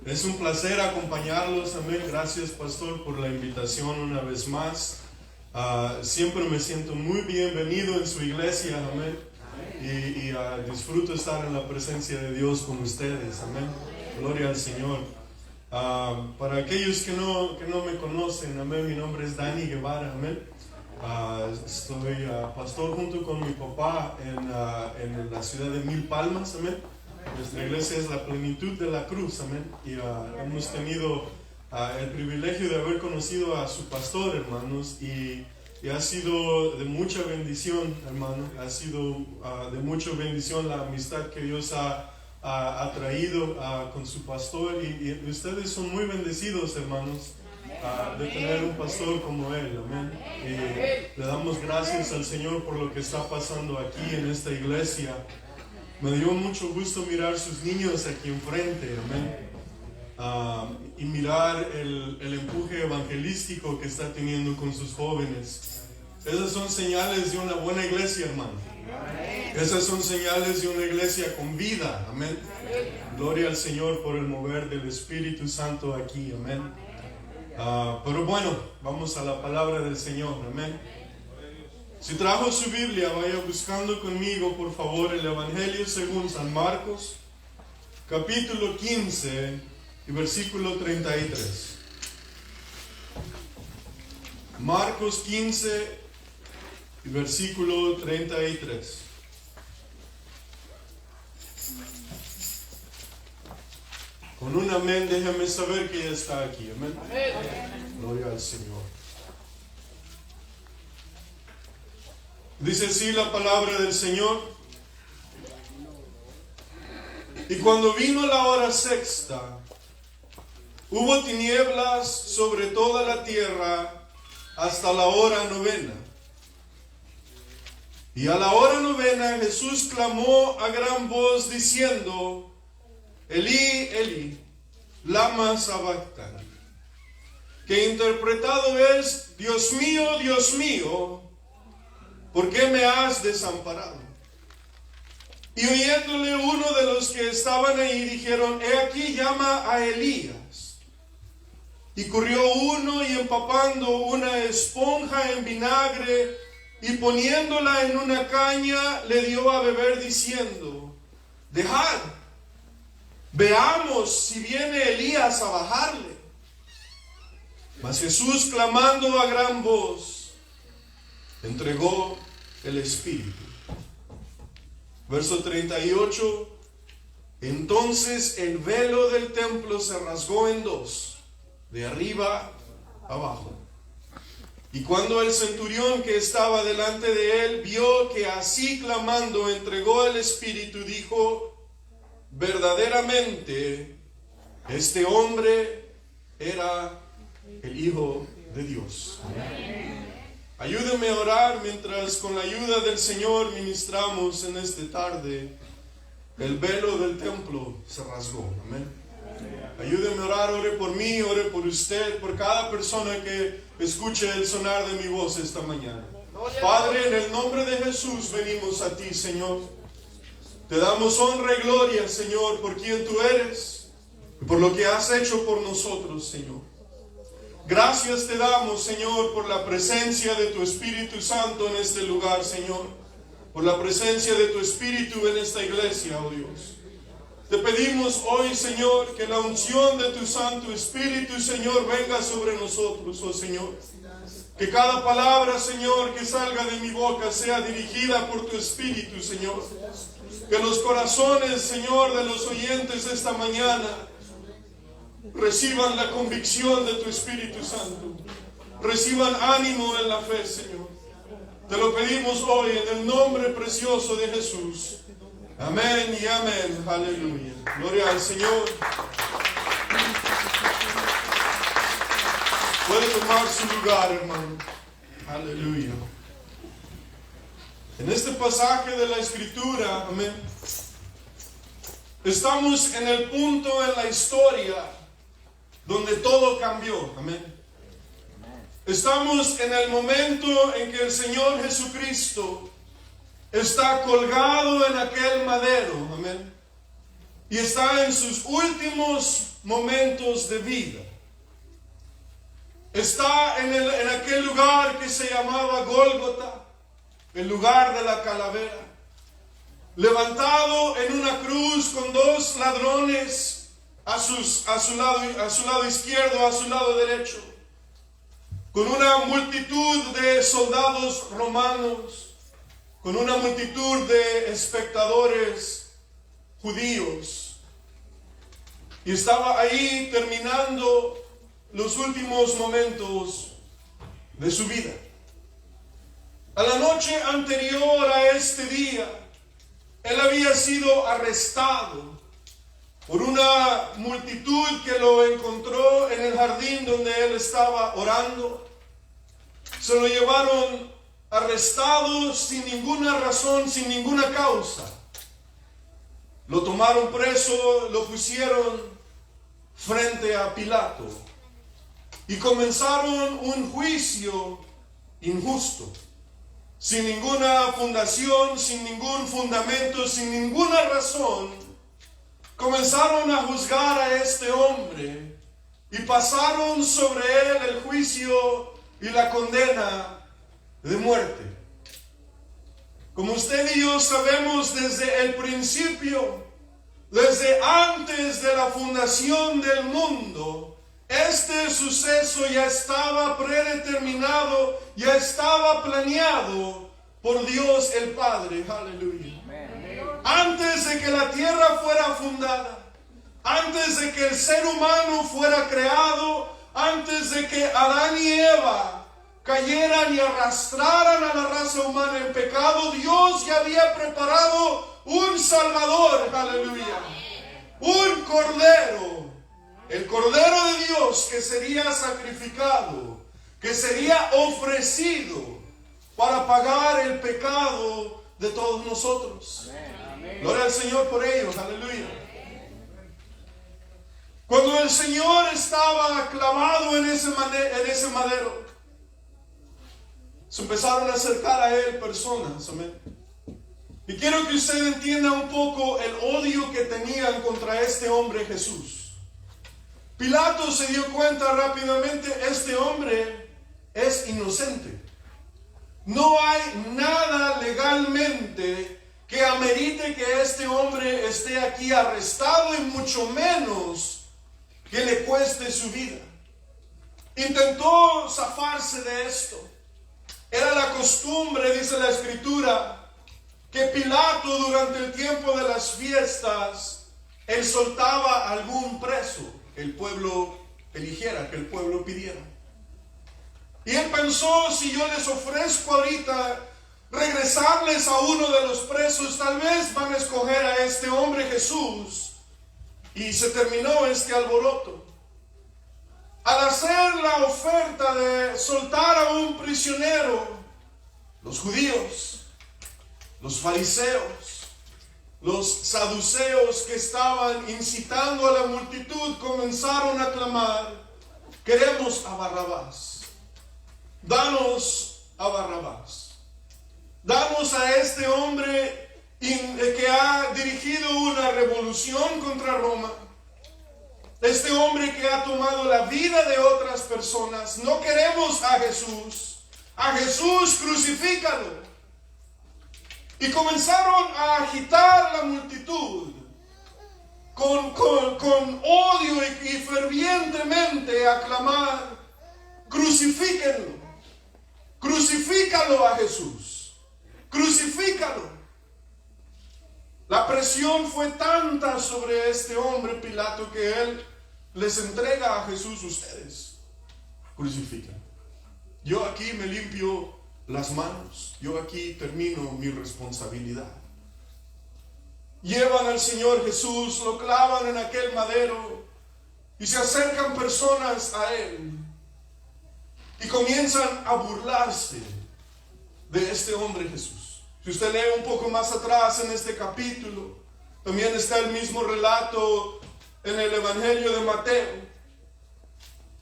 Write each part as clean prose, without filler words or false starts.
Es un placer acompañarlos, amén. Gracias, pastor, por la invitación una vez más. Siempre me siento muy bienvenido en su iglesia, amén. Y disfruto estar en la presencia de Dios con ustedes, amén. Gloria al Señor. Para aquellos que no me conocen, amén, mi nombre es Dani Guevara, amén. Soy pastor junto con mi papá en la ciudad de Mil Palmas, amén. Nuestra iglesia es la Plenitud de la Cruz, amén. Y hemos tenido el privilegio de haber conocido a su pastor, hermanos, y ha sido de mucha bendición, hermano. Ha sido de mucha bendición la amistad que Dios ha traído con su pastor, y ustedes son muy bendecidos, hermanos, de tener un pastor como él, amén. Y le damos gracias al Señor por lo que está pasando aquí en esta iglesia. Me dio mucho gusto mirar sus niños aquí enfrente, amén. Y mirar el empuje evangelístico que está teniendo con sus jóvenes. Esas son señales de una buena iglesia, hermano. Esas son señales de una iglesia con vida, amén. Gloria al Señor por el mover del Espíritu Santo aquí, amén. Pero bueno, vamos a la palabra del Señor, amén. Si trajo su Biblia, vaya buscando conmigo, por favor, el Evangelio según San Marcos, capítulo 15 y versículo 33. Marcos 15 y versículo 33. Con un amén, déjame saber que ya está aquí, amén. Gloria al Señor. Dice así la palabra del Señor. Y cuando vino la hora sexta, hubo tinieblas sobre toda la tierra hasta la hora novena. Y a la hora novena Jesús clamó a gran voz diciendo: Elí, Elí, lama sabactani. Que interpretado es: Dios mío, ¿por qué me has desamparado? Y oyéndole uno de los que estaban ahí, dijeron: He aquí llama a Elías. Y corrió uno y empapando una esponja en vinagre y poniéndola en una caña, le dio a beber diciendo: Dejad, veamos si viene Elías a bajarle. Mas Jesús, clamando a gran voz, entregó el Espíritu. Verso 38. Entonces el velo del templo se rasgó en dos, de arriba abajo. Y cuando el centurión que estaba delante de él vio que así clamando entregó el Espíritu, dijo: verdaderamente este hombre era el Hijo de Dios. Ayúdenme a orar mientras con la ayuda del Señor ministramos en esta tarde. El velo del templo se rasgó. Amén. Ayúdenme a orar, ore por mí, ore por usted, por cada persona que escuche el sonar de mi voz esta mañana. Padre, en el nombre de Jesús venimos a ti, Señor. Te damos honra y gloria, Señor, por quien tú eres y por lo que has hecho por nosotros, Señor. Gracias te damos, Señor, por la presencia de tu Espíritu Santo en este lugar, Señor. Por la presencia de tu Espíritu en esta iglesia, oh Dios. Te pedimos hoy, Señor, que la unción de tu Santo Espíritu, Señor, venga sobre nosotros, oh Señor. Que cada palabra, Señor, que salga de mi boca sea dirigida por tu Espíritu, Señor. Que los corazones, Señor, de los oyentes esta mañana reciban la convicción de tu Espíritu Santo. Reciban ánimo en la fe, Señor. Te lo pedimos hoy en el nombre precioso de Jesús. Amén y amén. Aleluya. Gloria al Señor. Puede tomar su lugar, hermano. Aleluya. En este pasaje de la Escritura, amén, estamos en el punto en la historia donde todo cambió, amén. Estamos en el momento en que el Señor Jesucristo está colgado en aquel madero, amén. y está en sus últimos momentos de vida. Está en aquel lugar que se llamaba Gólgota, el lugar de la calavera, levantado en una cruz con dos ladrones a su lado izquierdo, a su lado derecho, con una multitud de soldados romanos, con una multitud de espectadores judíos. Y estaba ahí terminando los últimos momentos de su vida. A la noche anterior a este día, él había sido arrestado por una multitud que lo encontró en el jardín donde él estaba orando. Se lo llevaron arrestado sin ninguna razón, sin ninguna causa. Lo tomaron preso, lo pusieron frente a Pilato y comenzaron un juicio injusto, sin ninguna fundación, sin ningún fundamento, sin ninguna razón. Comenzaron a juzgar a este hombre y pasaron sobre él el juicio y la condena de muerte. Como usted y yo sabemos, desde el principio, desde antes de la fundación del mundo, este suceso ya estaba predeterminado, ya estaba planeado por Dios el Padre. Aleluya. Antes de que la tierra fuera fundada, antes de que el ser humano fuera creado, antes de que Adán y Eva cayeran y arrastraran a la raza humana en pecado, Dios ya había preparado un Salvador. Aleluya. Un Cordero. El Cordero de Dios que sería sacrificado, que sería ofrecido para pagar el pecado de todos nosotros. Gloria al Señor por ellos. Aleluya. Cuando el Señor estaba clavado en ese madero, se empezaron a acercar a Él personas. Amén. Y quiero que usted entienda un poco el odio que tenían contra este hombre Jesús. Pilato se dio cuenta rápidamente, este hombre es inocente. No hay nada legalmente que amerite que este hombre esté aquí arrestado, y mucho menos que le cueste su vida. Intentó zafarse de esto. Era la costumbre, dice la Escritura, que Pilato durante el tiempo de las fiestas, él soltaba algún preso que el pueblo eligiera, que el pueblo pidiera. Y él pensó, si yo les ofrezco ahorita regresarles a uno de los presos, tal vez van a escoger a este hombre Jesús. Y se terminó este alboroto. Al hacer la oferta de soltar a un prisionero, los judíos, los fariseos, los saduceos que estaban incitando a la multitud comenzaron a clamar: queremos a Barrabás, danos a Barrabás, danos a este hombre que ha dirigido una revolución contra Roma, este hombre que ha tomado la vida de otras personas. No queremos a Jesús crucifícalo. Y comenzaron a agitar la multitud con odio y fervientemente a clamar: crucifíquenlo, crucifícalo a Jesús, crucifícalo. La presión fue tanta sobre este hombre Pilato que él les entrega a Jesús: ustedes crucifican. Yo aquí me limpio las manos, yo aquí termino mi responsabilidad. Llevan al Señor Jesús, lo clavan en aquel madero y se acercan personas a él y comienzan a burlarse de este hombre Jesús. Si usted lee un poco más atrás en este capítulo, también está el mismo relato en el Evangelio de Mateo.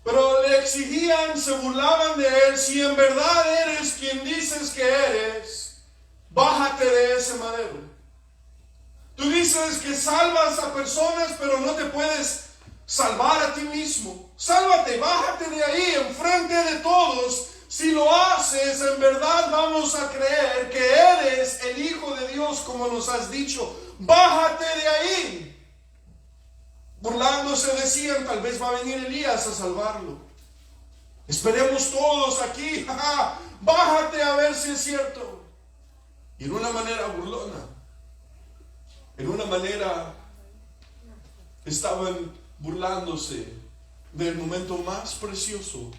Pero le exigían, se burlaban de él: si en verdad eres quien dices que eres, bájate de ese madero. Tú dices que salvas a personas, pero no te puedes salvar a ti mismo. Sálvate, bájate de ahí, enfrente de todos. Si lo haces, en verdad vamos a creer que eres el Hijo de Dios, como nos has dicho. Bájate de ahí. Burlándose decían, tal vez va a venir Elías a salvarlo. Esperemos todos aquí, bájate a ver si es cierto. Y en una manera burlona, en una manera estaban burlándose del momento más precioso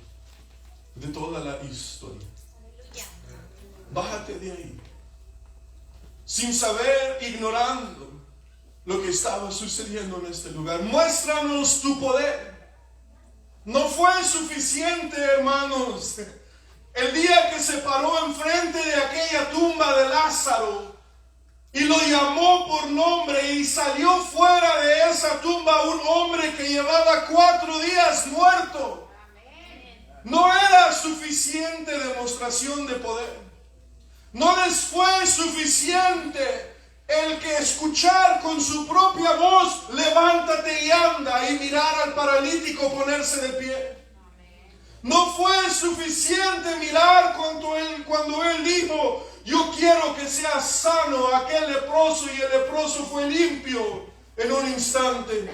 de toda la historia. Bájate de ahí, sin saber, ignorando lo que estaba sucediendo en este lugar. Muéstranos tu poder. No fue suficiente, hermanos. El día que se paró enfrente de aquella tumba de Lázaro y lo llamó por nombre, y salió fuera de esa tumba un hombre que llevaba 4 días muerto. No era suficiente demostración de poder. No les fue suficiente el que escuchar con su propia voz, levántate y anda, y mirar al paralítico ponerse de pie. No fue suficiente mirar cuando él dijo, yo quiero que seas sano, aquel leproso, y el leproso fue limpio en un instante.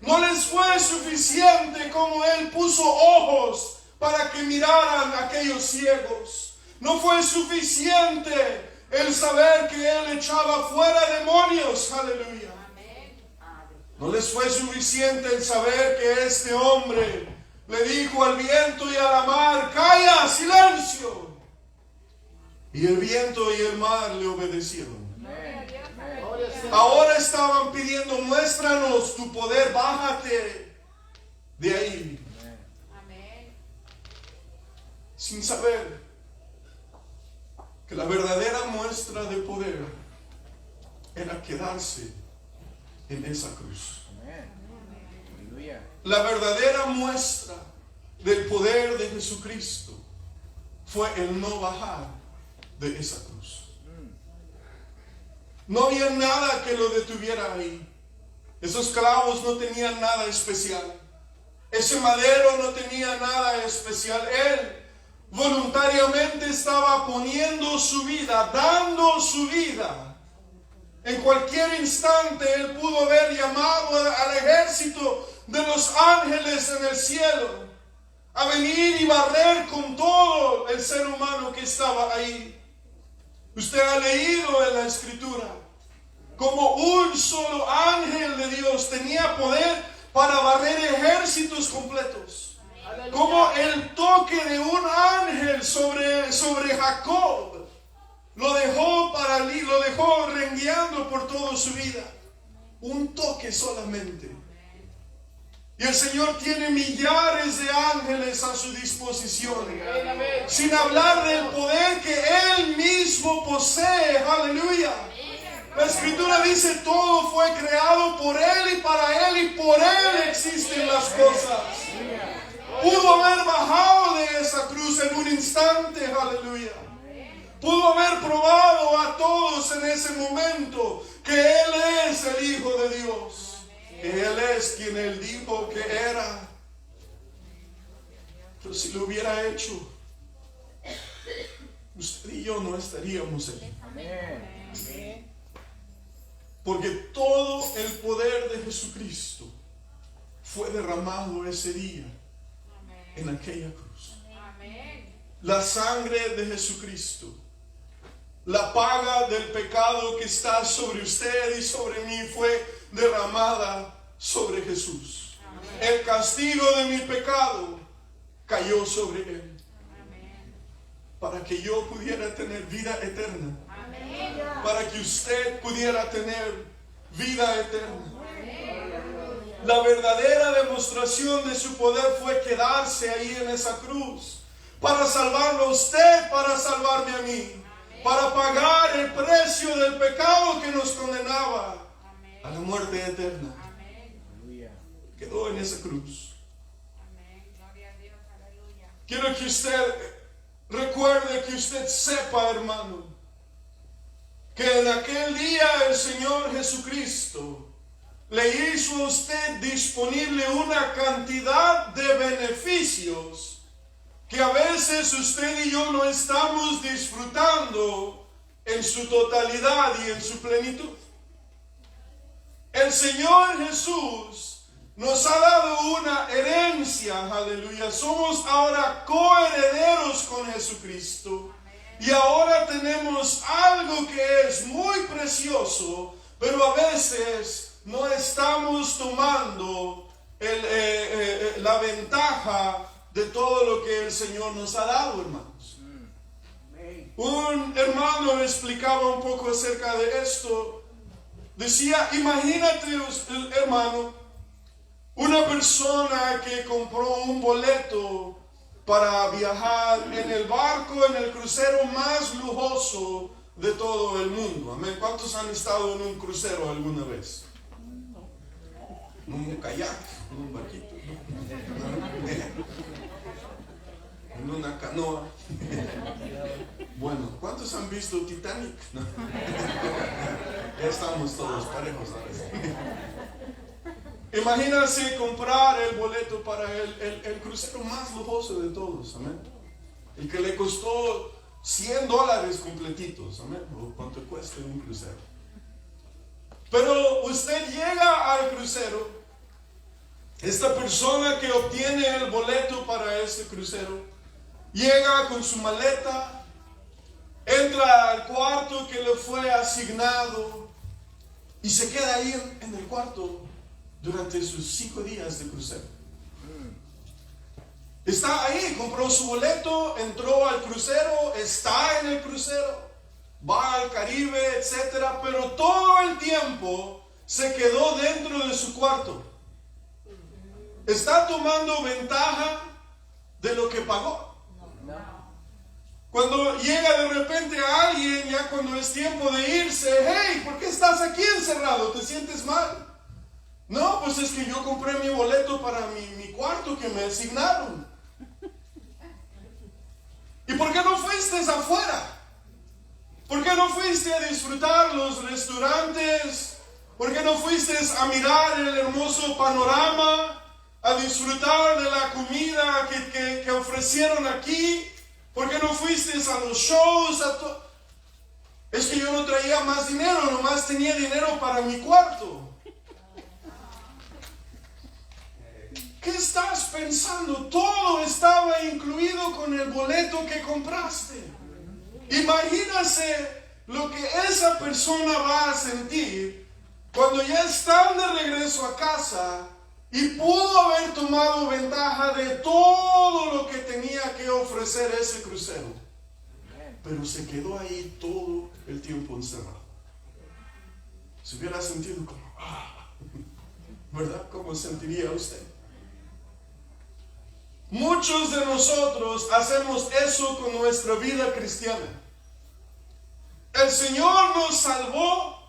No les fue suficiente como él puso ojos para que miraran a aquellos ciegos. No fue suficiente el saber que él echaba fuera demonios. Aleluya. No les fue suficiente el saber que este hombre le dijo al viento y a la mar, calla, silencio. Y el viento y el mar le obedecieron. Ahora estaban pidiendo, muéstranos tu poder, bájate de ahí. Sin saber que la verdadera muestra de poder era quedarse en esa cruz. La verdadera muestra del poder de Jesucristo fue el no bajar de esa cruz. No había nada que lo detuviera ahí. Esos clavos no tenían nada especial. Ese madero no tenía nada especial. Él voluntariamente estaba poniendo su vida, dando su vida. En cualquier instante él pudo haber llamado al ejército de los ángeles en el cielo a venir y barrer con todo el ser humano que estaba ahí. Usted ha leído en la escritura como un solo ángel de Dios tenía poder para barrer ejércitos completos. Como el toque de un ángel sobre Jacob lo dejó rengueando por toda su vida. Un toque solamente. Y el Señor tiene millares de ángeles a su disposición. Sin hablar del poder que Él mismo posee. Aleluya. La Escritura dice, todo fue creado por Él y para Él, y por Él existen las cosas. Pudo haber bajado de esa cruz en un instante. Aleluya. Pudo haber probado a todos en ese momento que Él es el Hijo de Dios. Que Él es quien Él dijo que era. Pero si lo hubiera hecho, usted y yo no estaríamos aquí. Porque todo el poder de Jesucristo fue derramado ese día en aquella cruz. La sangre de Jesucristo, la paga del pecado que está sobre usted y sobre mí, fue derramada sobre Jesús. El castigo de mi pecado cayó sobre Él, para que yo pudiera tener vida eterna, para que usted pudiera tener vida eterna. La verdadera demostración de su poder fue quedarse ahí en esa cruz, para salvarlo a usted, para salvarme a mí, para pagar el precio del pecado que nos condenaba a la muerte eterna. Quedó en esa cruz. Quiero que usted recuerde, que usted sepa, hermano, que en aquel día el Señor Jesucristo le hizo a usted disponible una cantidad de beneficios que a veces usted y yo no estamos disfrutando en su totalidad y en su plenitud. El Señor Jesús nos ha dado una herencia, aleluya. Somos ahora coherederos con Jesucristo. Y ahora tenemos algo que es muy precioso, pero a veces no estamos tomando la ventaja de todo lo que el Señor nos ha dado, hermanos. Un hermano me explicaba un poco acerca de esto. Decía, imagínate, hermano, una persona que compró un boleto para viajar en el barco, en el crucero más lujoso de todo el mundo. Amén. ¿Cuántos han estado en un crucero alguna vez? En un kayak, en un barquito, en una canoa. Bueno, ¿cuántos han visto Titanic? No. Ya estamos todos parejos ahora. Imagínense comprar el boleto para el crucero más lujoso de todos, amén. El que le costó $100 completitos, amén. O cuánto cuesta un crucero. Pero usted llega al crucero, esta persona que obtiene el boleto para este crucero, llega con su maleta, entra al cuarto que le fue asignado y se queda ahí en el cuarto durante sus 5 días de crucero. Está ahí, compró su boleto, entró al crucero, está en el crucero, va al Caribe, etc. Pero todo el tiempo se quedó dentro de su cuarto. Está tomando ventaja de lo que pagó. Cuando llega de repente a alguien, ya cuando es tiempo de irse, hey, ¿por qué estás aquí encerrado? ¿Te sientes mal? No, pues es que yo compré mi boleto para mi cuarto que me asignaron. ¿Y por qué no fuiste afuera? ¿Por qué no fuiste a disfrutar los restaurantes? ¿Por qué no fuiste a mirar el hermoso panorama? A disfrutar de la comida que ofrecieron aquí. ¿Por qué no fuiste a los shows? Es que yo no traía más dinero, nomás tenía dinero para mi cuarto. ¿Qué estás pensando? Todo estaba incluido con el boleto que compraste. Imagínate lo que esa persona va a sentir cuando ya están de regreso a casa y pudo haber tomado ventaja de todo lo que tenía que ofrecer ese crucero, pero se quedó ahí todo el tiempo encerrado. Se hubiera sentido como, ¿verdad? ¿Cómo sentiría usted? Muchos de nosotros hacemos eso con nuestra vida cristiana. El Señor nos salvó,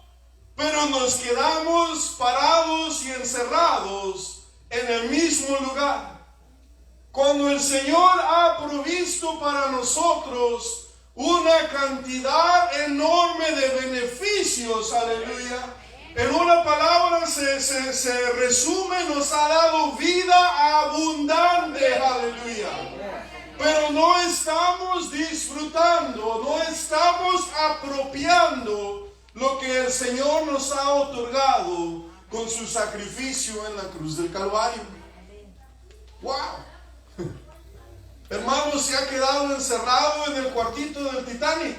pero nos quedamos parados y encerrados en el mismo lugar. Cuando el Señor ha provisto para nosotros una cantidad enorme de beneficios, aleluya. En una palabra se resume, nos ha dado vida abundante, aleluya. Pero no estamos disfrutando, no estamos apropiando lo que el Señor nos ha otorgado con su sacrificio en la cruz del Calvario. ¡Wow! Hermano, ¿se ha quedado encerrado en el cuartito del Titanic?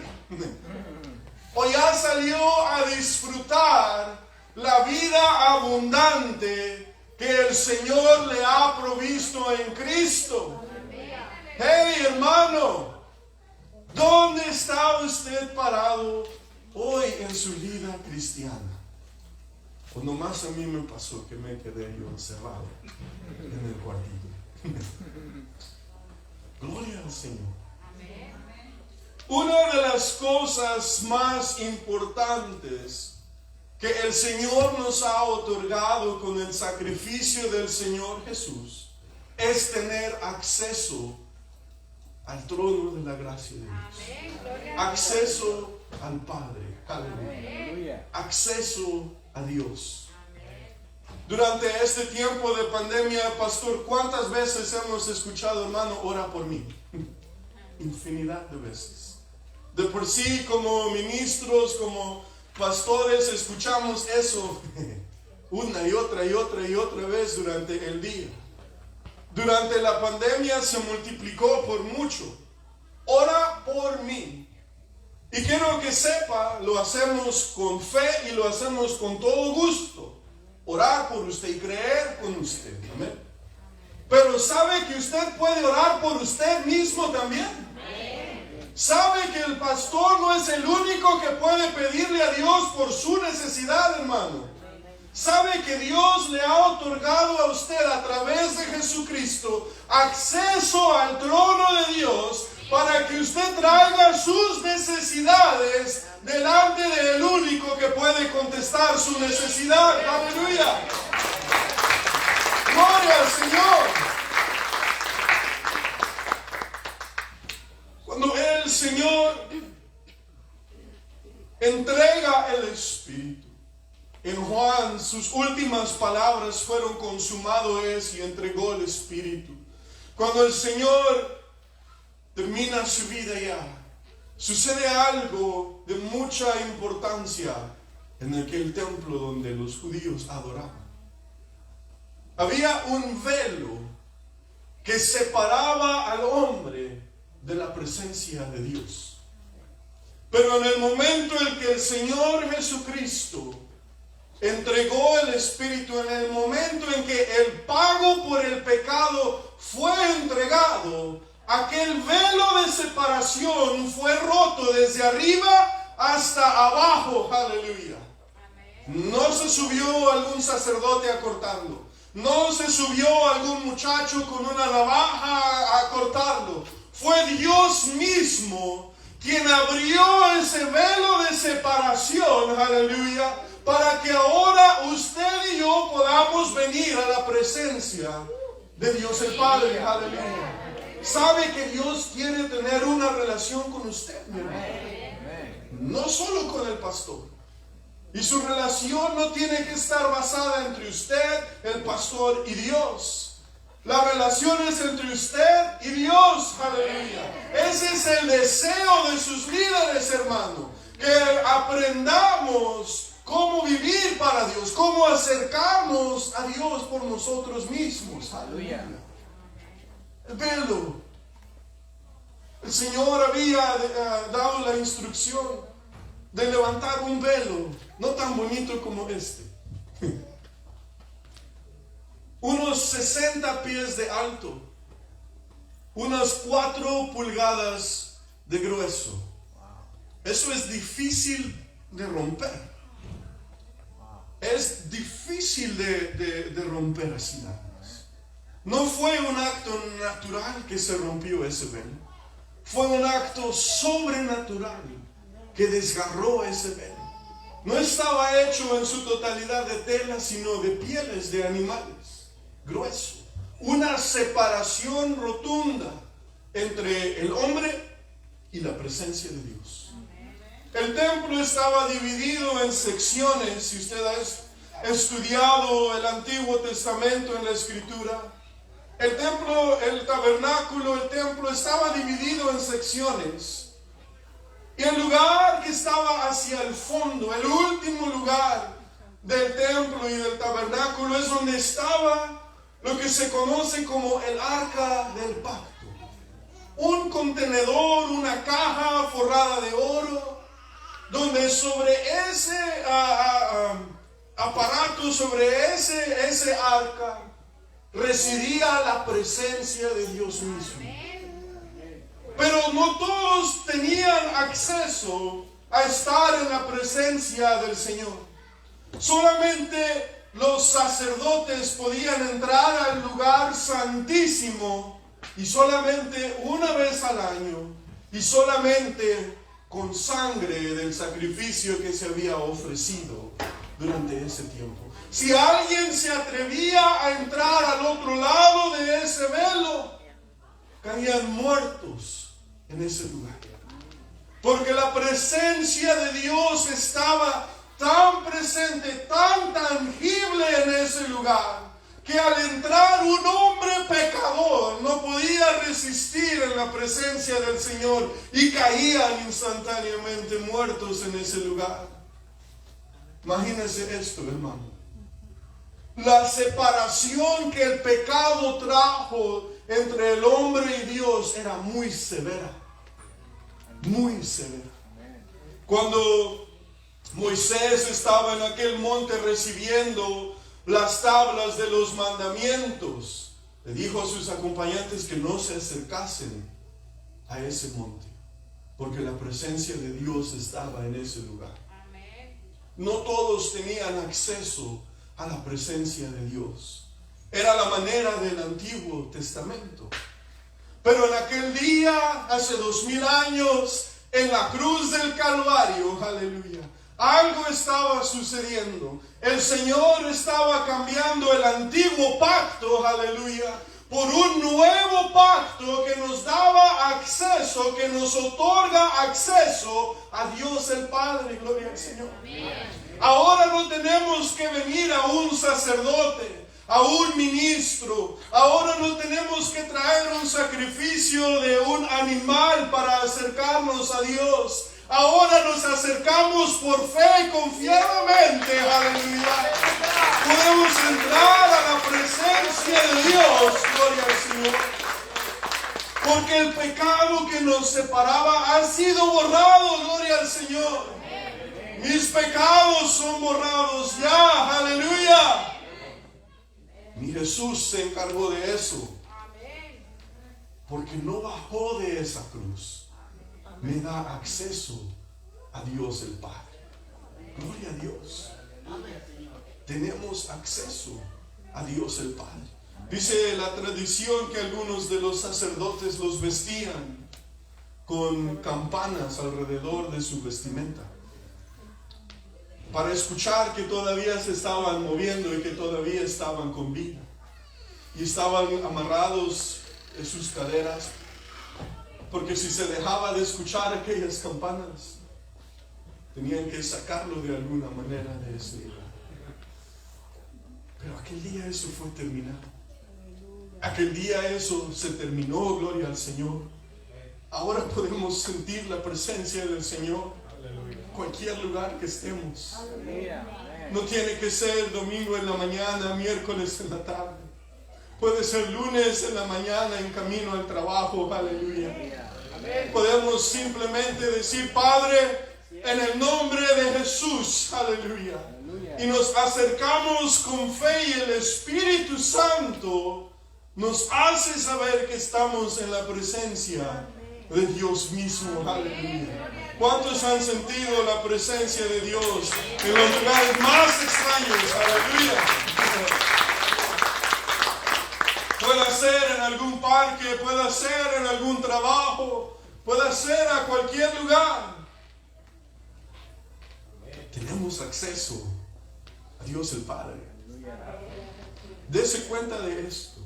¿O ya salió a disfrutar la vida abundante que el Señor le ha provisto en Cristo? Hey, hermano, ¿dónde está usted parado hoy en su vida cristiana? O nomás a mí me pasó que me quedé yo encerrado en el cuartito. Gloria al Señor. Una de las cosas más importantes que el Señor nos ha otorgado con el sacrificio del Señor Jesús es tener acceso al trono de la gracia de Dios. Acceso al Padre. Aleluya. Acceso a Dios. Durante este tiempo de pandemia, pastor, ¿cuántas veces hemos escuchado, hermano, ora por mí? Infinidad de veces. De por sí, como ministros, como pastores, escuchamos eso una y otra y otra y otra vez durante el día. Durante la pandemia se multiplicó por mucho. Ora por mí. Y quiero que sepa, lo hacemos con fe y lo hacemos con todo gusto. Orar por usted y creer con usted. Amén. Pero ¿sabe que usted puede orar por usted mismo también? ¿Sabe que el pastor no es el único que puede pedirle a Dios por su necesidad, hermano? ¿Sabe que Dios le ha otorgado a usted a través de Jesucristo acceso al trono de Dios para que usted traiga sus necesidades delante del único que puede contestar su necesidad? ¡Aleluya! ¡Gloria al Señor! Cuando el Señor entrega el Espíritu, en Juan sus últimas palabras fueron: consumado es, y entregó el Espíritu. Cuando el Señor termina su vida ya, sucede algo de mucha importancia en aquel templo donde los judíos adoraban. Había un velo que separaba al hombre de la presencia de Dios. Pero en el momento en que el Señor Jesucristo entregó el Espíritu, en el momento en que el pago por el pecado fue entregado, aquel velo de separación fue roto desde arriba hasta abajo. Aleluya. No se subió algún sacerdote a cortarlo. No se subió algún muchacho con una navaja a cortarlo. Fue Dios mismo quien abrió ese velo de separación. Aleluya. Para que ahora usted y yo podamos venir a la presencia de Dios el Padre. Aleluya. ¿Sabe que Dios quiere tener una relación con usted, mi hermano? No solo con el pastor. Y su relación no tiene que estar basada entre usted, el pastor y Dios. La relación es entre usted y Dios. Aleluya. Ese es el deseo de sus líderes, hermano. Que aprendamos cómo vivir para Dios, cómo acercarnos a Dios por nosotros mismos. Aleluya. El velo. El Señor había dado la instrucción de levantar un velo, no tan bonito como este. Unos 60 pies de alto, unas 4 pulgadas de grueso. Eso es difícil de romper. Es difícil de romper así nada más. No fue un acto natural que se rompió ese velo. Fue un acto sobrenatural que desgarró ese velo. No estaba hecho en su totalidad de tela, sino de pieles de animales, grueso. Una separación rotunda entre el hombre y la presencia de Dios. El templo estaba dividido en secciones. Si usted ha estudiado el Antiguo Testamento en la Escritura, el templo, el tabernáculo, el templo estaba dividido en secciones. Y el lugar que estaba hacia el fondo, el último lugar del templo y del tabernáculo, es donde estaba lo que se conoce como el arca del pacto. Un contenedor, una caja forrada de oro, donde sobre ese aparato, sobre ese arca, residía la presencia de Dios mismo. Pero no todos tenían acceso a estar en la presencia del Señor. Solamente los sacerdotes podían entrar al lugar santísimo, y solamente una vez al año, y solamente con sangre del sacrificio que se había ofrecido durante ese tiempo. Si alguien se atrevía a entrar al otro lado de ese velo, caían muertos en ese lugar. Porque la presencia de Dios estaba tan presente, tan tangible en ese lugar, que al entrar un hombre pecador no podía resistir en la presencia del Señor y caían instantáneamente muertos en ese lugar. Imagínense esto, hermano. La separación que el pecado trajo entre el hombre y Dios era muy severa. Muy severa. Cuando Moisés estaba en aquel monte recibiendo las tablas de los mandamientos, le dijo a sus acompañantes que no se acercasen a ese monte, porque la presencia de Dios estaba en ese lugar. No todos tenían acceso a la presencia de Dios. Era la manera del Antiguo Testamento. Pero en aquel día, hace 2000 años, en la cruz del Calvario, aleluya, algo estaba sucediendo. El Señor estaba cambiando el antiguo pacto, aleluya, por un nuevo pacto que nos daba acceso, que nos otorga acceso a Dios el Padre. Gloria al Señor. Ahora no tenemos que venir a un sacerdote, a un ministro. Ahora no tenemos que traer un sacrificio de un animal para acercarnos a Dios. Ahora nos acercamos por fe confiadamente, aleluya. Podemos entrar a la presencia de Dios, gloria al Señor. Porque el pecado que nos separaba ha sido borrado, gloria al Señor. Mis pecados son borrados ya, aleluya. Mi Jesús se encargó de eso. Porque no bajó de esa cruz. Me da acceso a Dios el Padre. Gloria a Dios. Tenemos acceso a Dios el Padre. Dice la tradición que algunos de los sacerdotes los vestían con campanas alrededor de su vestimenta, para escuchar que todavía se estaban moviendo y que todavía estaban con vida. Y estaban amarrados en sus caderas, porque si se dejaba de escuchar aquellas campanas, tenían que sacarlo de alguna manera de ese lugar. Pero aquel día eso fue terminado. Aquel día eso se terminó, gloria al Señor. Ahora podemos sentir la presencia del Señor en cualquier lugar que estemos. No tiene que ser domingo en la mañana, miércoles en la tarde. Puede ser lunes en la mañana en camino al trabajo, aleluya. Podemos simplemente decir, Padre, en el nombre de Jesús, aleluya. Y nos acercamos con fe y el Espíritu Santo nos hace saber que estamos en la presencia de Dios mismo, aleluya. ¿Cuántos han sentido la presencia de Dios en los lugares más extraños, aleluya? Puede ser en algún parque, puede ser en algún trabajo, puede ser a cualquier lugar. Tenemos acceso a Dios el Padre. Dese cuenta de esto.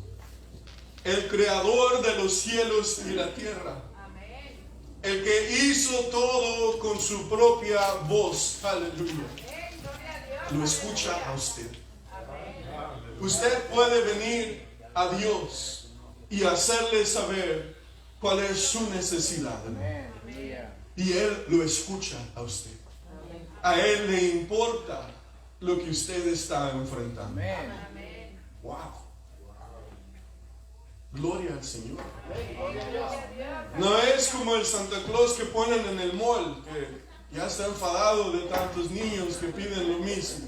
El creador de los cielos y la tierra. El que hizo todo con su propia voz. Aleluya. Lo escucha a usted. Usted puede venir a Dios y hacerle saber cuál es su necesidad. Y Él lo escucha a usted. A Él le importa lo que usted está enfrentando. Wow. Gloria al Señor. No es como el Santa Claus que ponen en el mall, que ya está enfadado de tantos niños que piden lo mismo.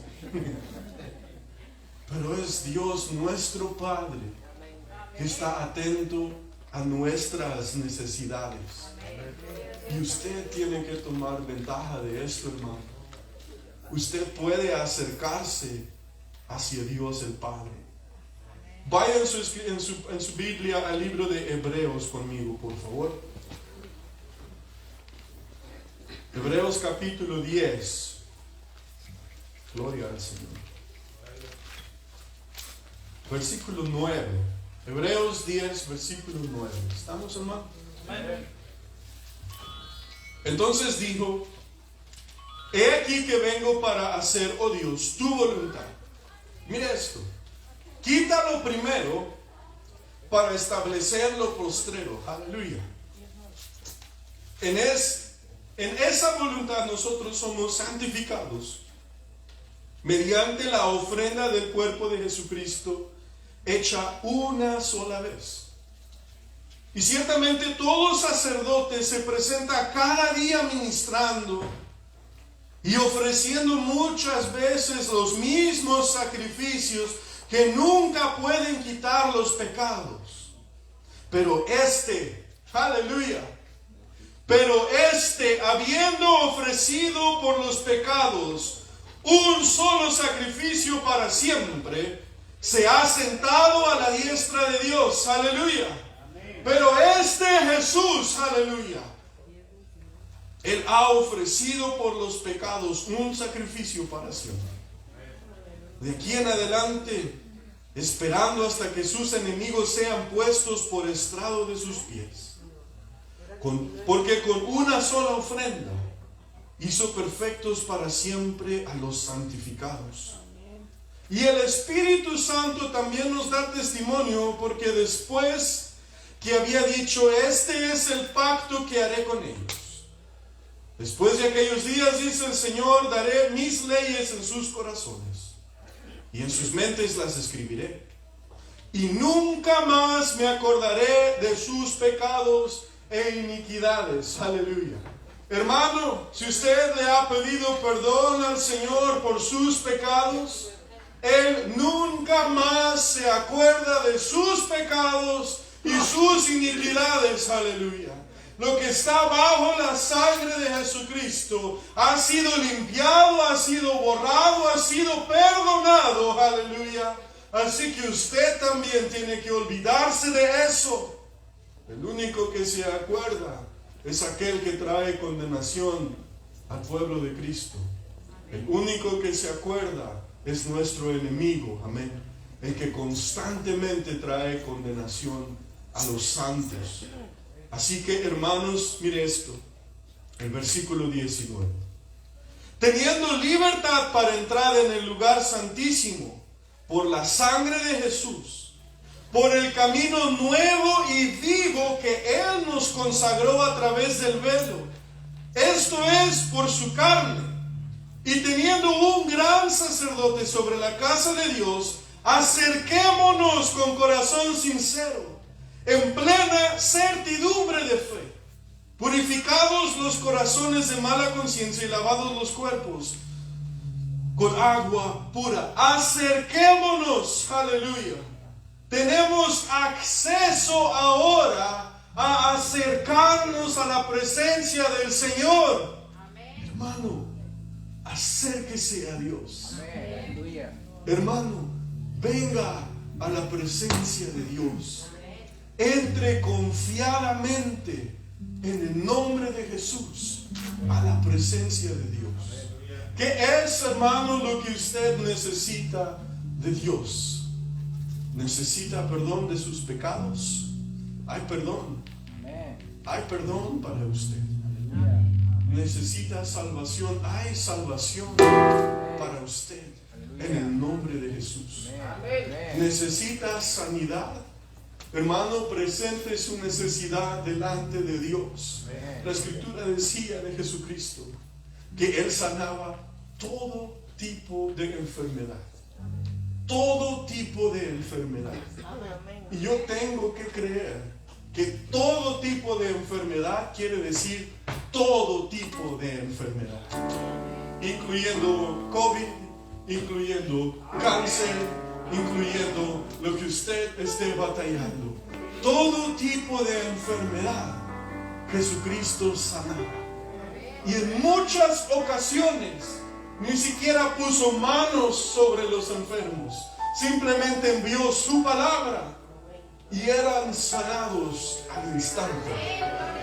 Pero es Dios nuestro Padre que está atento a nuestras necesidades. Y usted tiene que tomar ventaja de esto, hermano. Usted puede acercarse hacia Dios el Padre. Vaya en su Biblia al libro de Hebreos conmigo, por favor. Hebreos capítulo 10. Gloria al Señor. Versículo 9. Hebreos 10, versículo 9. ¿Estamos, hermano? Entonces dijo: he aquí que vengo para hacer, oh Dios, tu voluntad. Mira esto. Quita lo primero para establecer lo postrero. Aleluya. En esa voluntad nosotros somos santificados mediante la ofrenda del cuerpo de Jesucristo, hecha una sola vez. Y ciertamente todo sacerdote se presenta cada día ministrando y ofreciendo muchas veces los mismos sacrificios que nunca pueden quitar los pecados. Pero aleluya, habiendo ofrecido por los pecados un solo sacrificio para siempre, se ha sentado a la diestra de Dios. Aleluya. Pero Jesús, aleluya, Él ha ofrecido por los pecados un sacrificio para siempre. De aquí en adelante, esperando hasta que sus enemigos sean puestos por estrado de sus pies. Porque con una sola ofrenda hizo perfectos para siempre a los santificados. Y el Espíritu Santo también nos da testimonio, porque después que había dicho: este es el pacto que haré con ellos. Después de aquellos días, dice el Señor, daré mis leyes en sus corazones, y en sus mentes las escribiré. Y nunca más me acordaré de sus pecados e iniquidades. Aleluya. Hermano, si usted le ha pedido perdón al Señor por sus pecados, Él nunca más se acuerda de sus pecados y sus iniquidades. Aleluya. Lo que está bajo la sangre de Jesucristo ha sido limpiado, ha sido borrado, ha sido perdonado. Aleluya. Así que usted también tiene que olvidarse de eso. El único que se acuerda es aquel que trae condenación al pueblo de Cristo. El único que se acuerda es nuestro enemigo. Amén. El que constantemente trae condenación a los santos. Así que, hermanos, mire esto, el versículo 19. Teniendo libertad para entrar en el lugar santísimo por la sangre de Jesús, por el camino nuevo y vivo que Él nos consagró a través del velo, esto es, por su carne, y teniendo un gran sacerdote sobre la casa de Dios, acerquémonos con corazón sincero, en plena certidumbre de fe, purificados los corazones de mala conciencia y lavados los cuerpos con agua pura. Acerquémonos, aleluya. Tenemos acceso ahora a acercarnos a la presencia del Señor. Amén. Hermano, acérquese a Dios. Amén. Hermano, venga a la presencia de Dios. Entre confiadamente en el nombre de Jesús a la presencia de Dios. ¿Qué es, hermano, lo que usted necesita de Dios? ¿Necesita perdón de sus pecados? Hay perdón. Hay perdón para usted. ¿Necesita salvación? Hay salvación para usted en el nombre de Jesús. ¿Necesita sanidad? Hermano, presente su necesidad delante de Dios. La Escritura decía de Jesucristo que Él sanaba todo tipo de enfermedad. Todo tipo de enfermedad. Y yo tengo que creer que todo tipo de enfermedad quiere decir todo tipo de enfermedad, incluyendo COVID, incluyendo cáncer, incluyendo lo que usted esté batallando. Todo tipo de enfermedad Jesucristo sanaba. Y en muchas ocasiones ni siquiera puso manos sobre los enfermos, simplemente envió su palabra y eran sanados al instante.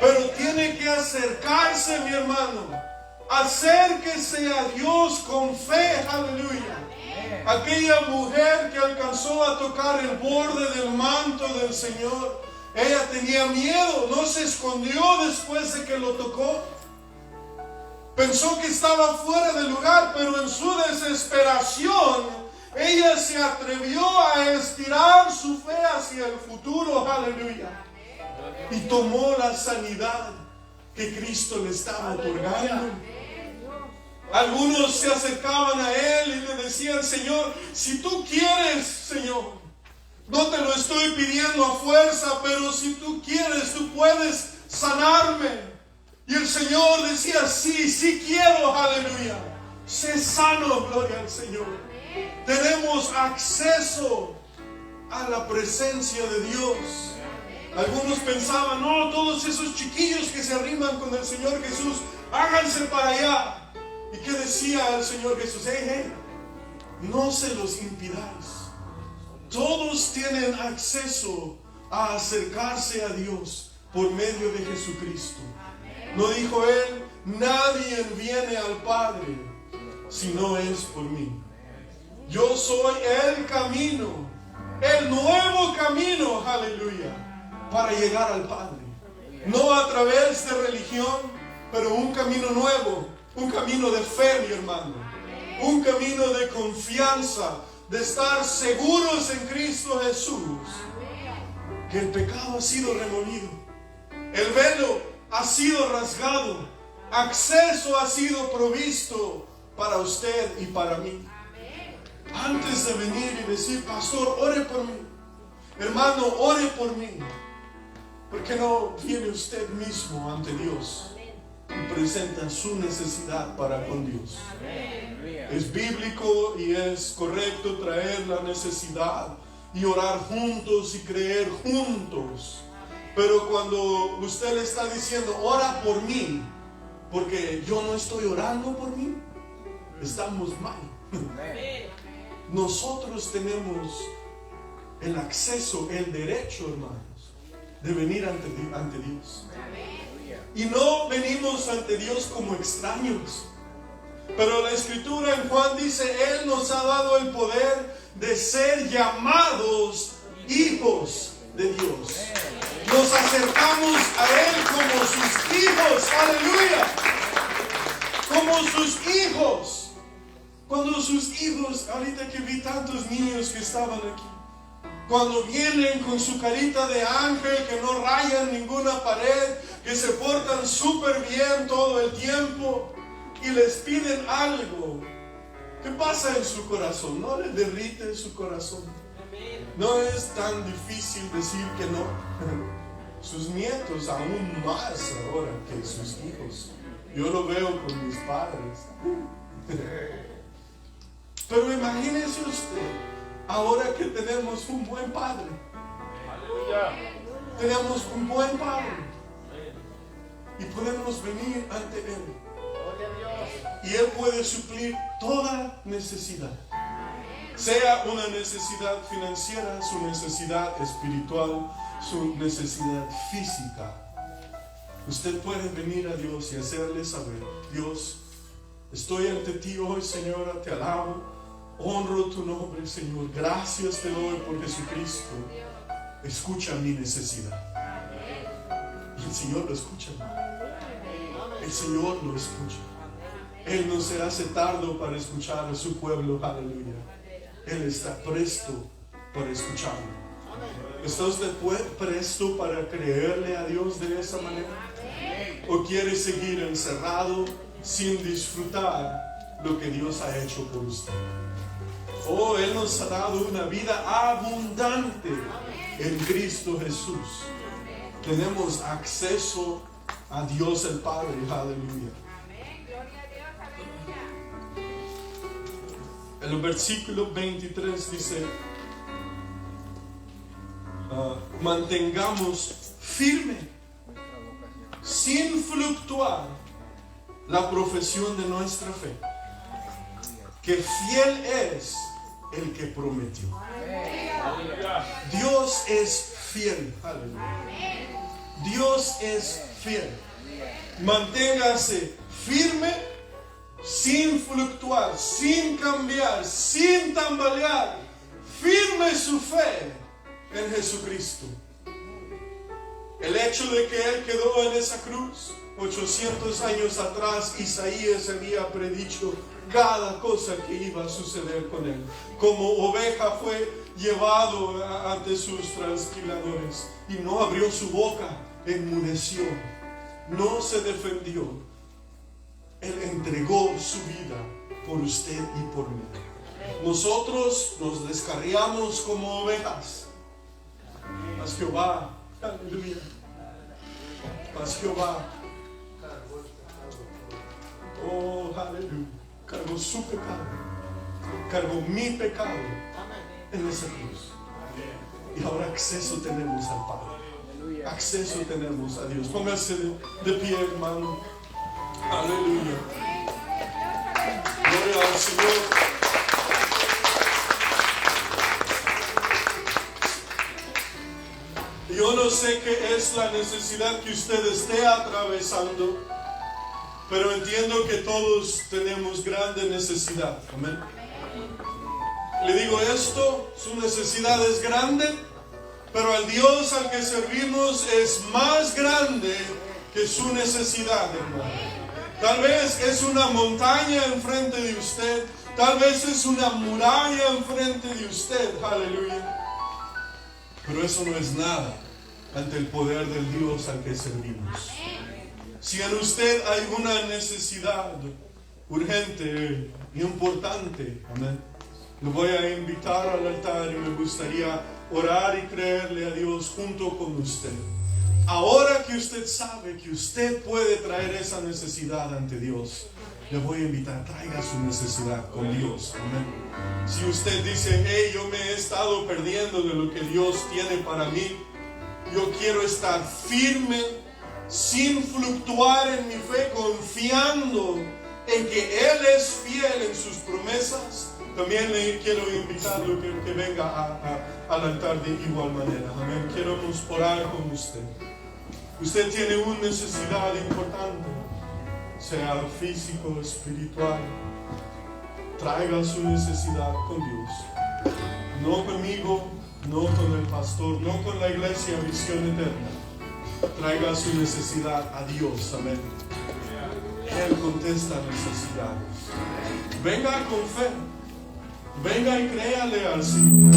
Pero tiene que acercarse, mi hermano. Acérquese a Dios con fe. Aleluya. Aquella mujer que alcanzó a tocar el borde del manto del Señor, ella tenía miedo, no se escondió después de que lo tocó. Pensó que estaba fuera de lugar, pero en su desesperación, ella se atrevió a estirar su fe hacia el futuro. Aleluya. Y tomó la sanidad que Cristo le estaba otorgando. Algunos se acercaban a él y le decían: Señor, si tú quieres, Señor, no te lo estoy pidiendo a fuerza, pero si tú quieres, tú puedes sanarme. Y el Señor decía: sí, sí quiero, aleluya. Sé sano, gloria al Señor. Tenemos acceso a la presencia de Dios. Algunos pensaban: no, todos esos chiquillos que se arriman con el Señor Jesús, háganse para allá. ¿Y qué decía el Señor Jesús? Hey, no se los impidáis. Todos tienen acceso a acercarse a Dios por medio de Jesucristo. ¿No dijo él: nadie viene al Padre si no es por mí? Yo soy el camino, el nuevo camino, aleluya, para llegar al Padre. No a través de religión, pero un camino nuevo, un camino de fe, mi hermano. Un camino de confianza, de estar seguros en Cristo Jesús. Que el pecado ha sido removido. El velo ha sido rasgado. Acceso ha sido provisto para usted y para mí. Antes de venir y decir: pastor, ore por mí, hermano, ore por mí, ¿por qué no viene usted mismo ante Dios y presenta su necesidad para con Dios? Es bíblico y es correcto traer la necesidad y orar juntos y creer juntos. Pero cuando usted le está diciendo: ora por mí, porque yo no estoy orando por mí, estamos mal. Nosotros tenemos el acceso, el derecho, hermanos, de venir ante Dios. Y no venimos ante Dios como extraños. Pero la Escritura en Juan dice: Él nos ha dado el poder de ser llamados hijos de Dios. Nos acercamos a Él como sus hijos, aleluya, como sus hijos. Cuando sus hijos, ahorita que vi tantos niños que estaban aquí, cuando vienen con su carita de ángel, que no rayan ninguna pared, que se portan súper bien todo el tiempo, y les piden algo, ¿qué pasa en su corazón? ¿No les derrite su corazón? No es tan difícil decir que no. Sus nietos aún más ahora que sus hijos. Yo lo veo con mis padres. Pero imagínese usted, ahora que tenemos un buen padre. Tenemos un buen padre. Y podemos venir ante Él. Y Él puede suplir toda necesidad. Sea una necesidad financiera, su necesidad espiritual, su necesidad física. Usted puede venir a Dios y hacerle saber: Dios, estoy ante ti hoy, Señora, te alabo, honro tu nombre, Señor. Gracias te doy por Jesucristo. Escucha mi necesidad. Y el Señor lo escucha. El Señor lo escucha. Él no se hace tardo para escuchar a su pueblo, aleluya. Él está presto para escucharlo. ¿Está usted presto para creerle a Dios de esa manera? ¿O quiere seguir encerrado sin disfrutar lo que Dios ha hecho por usted? Oh, Él nos ha dado una vida abundante en Cristo Jesús. Tenemos acceso a Dios el Padre, aleluya. El versículo 23 dice: mantengamos firme, sin fluctuar, la profesión de nuestra fe, que fiel es el que prometió. Dios es fiel, aleluya. Dios es fiel. Manténgase firme, sin fluctuar, sin cambiar, sin tambalear. Firme su fe en Jesucristo. El hecho de que Él quedó en esa cruz 800 años atrás Isaías había predicho cada cosa que iba a suceder con él. Como oveja fue llevado ante sus trasquiladores y no abrió su boca, enmudeció, no se defendió. Él entregó su vida por usted y por mí. Nosotros nos descarriamos como ovejas, mas Jehová, aleluya, mas Jehová, oh aleluya, cargó su pecado, cargó mi pecado en esa cruz. Y ahora acceso tenemos al Padre, acceso tenemos a Dios. Póngase de pie, hermano. Aleluya. Gloria al Señor. Yo no sé qué es la necesidad que usted esté atravesando, pero entiendo que todos tenemos grande necesidad. Amén. Le digo esto, su necesidad es grande, pero al Dios al que servimos es más grande que su necesidad, hermano. Tal vez es una montaña enfrente de usted, tal vez es una muralla enfrente de usted, aleluya. Pero eso no es nada ante el poder del Dios al que servimos. Si en usted hay una necesidad urgente y importante, amén, lo voy a invitar al altar y me gustaría orar y creerle a Dios junto con usted. Ahora que usted sabe que usted puede traer esa necesidad ante Dios, le voy a invitar, traiga su necesidad con Dios. Amén. Si usted dice, hey, yo me he estado perdiendo de lo que Dios tiene para mí, yo quiero estar firme, sin fluctuar en mi fe, confiando en que Él es fiel en sus promesas, también le quiero invitarlo que venga al altar de igual manera. Amén. Queremos orar con usted. Usted tiene una necesidad importante, sea físico, espiritual. Traiga su necesidad con Dios. No conmigo, no con el pastor, no con la iglesia Visión Eterna. Traiga su necesidad a Dios. Amén. Él contesta necesidades. Venga con fe. Venga y créale al Señor.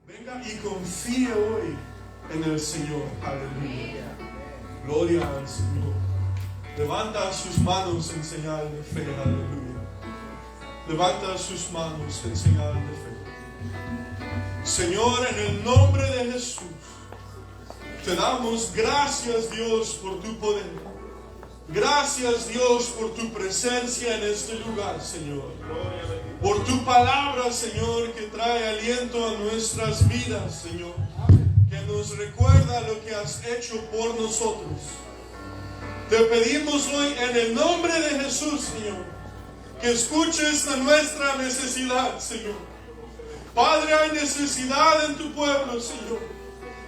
Venga y confíe hoy en el Señor. Aleluya. Gloria al Señor. Levanta sus manos en señal de fe. Aleluya. Levanta sus manos en señal de fe. Señor, en el nombre de Jesús, te damos gracias, Dios, por tu poder. Gracias, Dios, por tu presencia en este lugar, Señor. Por tu palabra, Señor, que trae aliento a nuestras vidas, Señor. Que nos recuerda lo que has hecho por nosotros. Te pedimos hoy en el nombre de Jesús, Señor, que escuches a nuestra necesidad, Señor. Padre, hay necesidad en tu pueblo, Señor.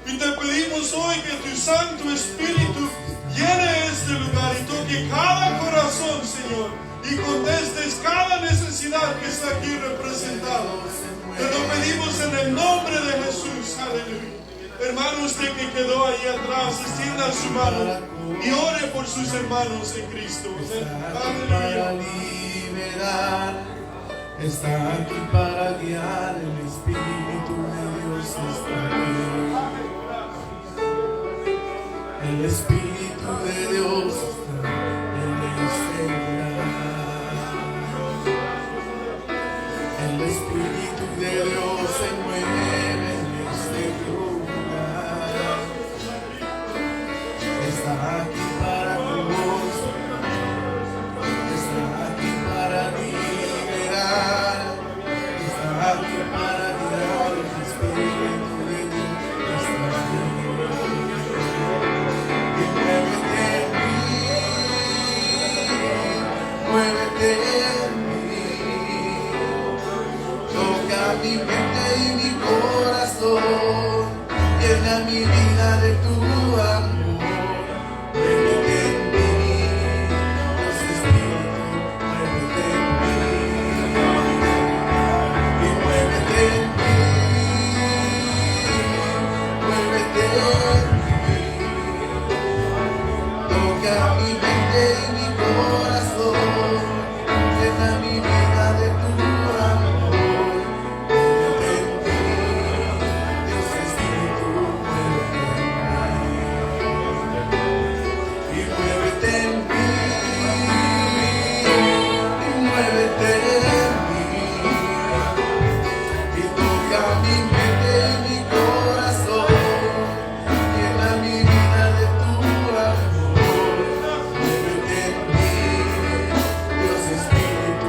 Y te pedimos hoy que tu Santo Espíritu llene este lugar y toque cada corazón, Señor, y contestes cada necesidad que está aquí representada. Te lo pedimos en el nombre de Jesús. Aleluya. Hermano, usted que quedó ahí atrás, extienda su mano y ore por sus hermanos en Cristo. Aleluya. Está aquí para guiar, el Espíritu de Dios está aquí. El Espíritu de Dios está en este lugar. El Espíritu de Dios se mueve en este lugar. Está aquí para tu voz, está aquí para liberar, está aquí para guiar. El Espíritu de Dios está aquí. Muévete en mí, toca mi mente y mi corazón, llena mi vida de tu amor.